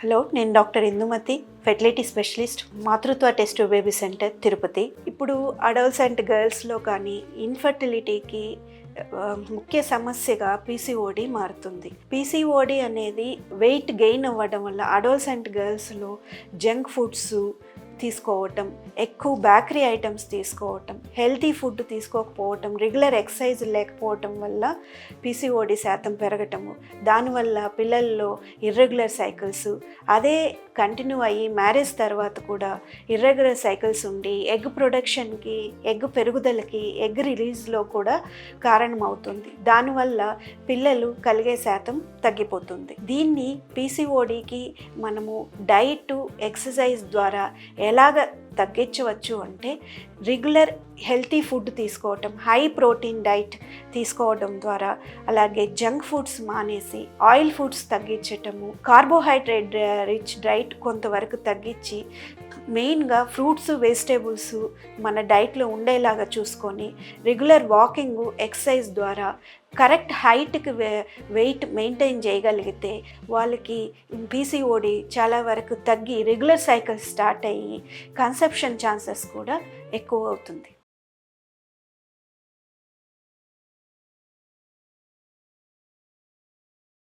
Hello, నేను doctor Indumati, fertility specialist, మాతృత్వ test baby centre, Tirupati. ఇప్పుడు అడల్సెంట్ గర్ల్స్లో కానీ ఇన్ఫర్టిలిటీకి ముఖ్య సమస్యగా పీసీఓడి మారుతుంది. పీసీఓడి అనేది వెయిట్ గెయిన్ అవ్వడం వల్ల అడల్సెంట్ గర్ల్స్లో జంక్ ఫుడ్స్ తీసుకోవటం, ఎక్కువ బేకరీ ఐటమ్స్ తీసుకోవటం, హెల్తీ ఫుడ్ తీసుకోకపోవటం, రెగ్యులర్ ఎక్సర్సైజ్ లేకపోవటం వల్ల పీసీఓడి శాతం పెరగటము, దానివల్ల పిల్లల్లో ఇర్రెగ్యులర్ సైకిల్స్, అదే కంటిన్యూ అయ్యి మ్యారేజ్ తర్వాత కూడా ఇర్రెగ్యులర్ సైకిల్స్ ఉండి ఎగ్ ప్రొడక్షన్కి, ఎగ్ పెరుగుదలకి, ఎగ్ రిలీజ్లో కూడా కారణమవుతుంది. దానివల్ల పిల్లలు కలిగే శాతం తగ్గిపోతుంది. దీన్ని పీసీఓడికి మనము డైట్, ఎక్సర్సైజ్ ద్వారా ఎలాగ తగ్గించవచ్చు అంటే రెగ్యులర్ హెల్తీ ఫుడ్ తీసుకోవటం, హై ప్రోటీన్ డైట్ తీసుకోవడం ద్వారా, అలాగే జంక్ ఫుడ్స్ మానేసి ఆయిల్ ఫుడ్స్ తగ్గించటము, కార్బోహైడ్రేట్ రిచ్ డైట్ కొంతవరకు తగ్గించి మెయిన్గా ఫ్రూట్స్, వెజిటేబుల్స్ మన డైట్లో ఉండేలాగా చూసుకొని రెగ్యులర్ వాకింగ్, ఎక్సర్సైజ్ ద్వారా కరెక్ట్ హైట్కి వెయిట్ మెయింటైన్ చేయగలిగితే వాళ్ళకి పీసీఓడి చాలా వరకు తగ్గి రెగ్యులర్ సైకిల్ స్టార్ట్ అయ్యి కన్సెప్షన్ ఛాన్సెస్ కూడా ఎక్కువ అవుతుంది.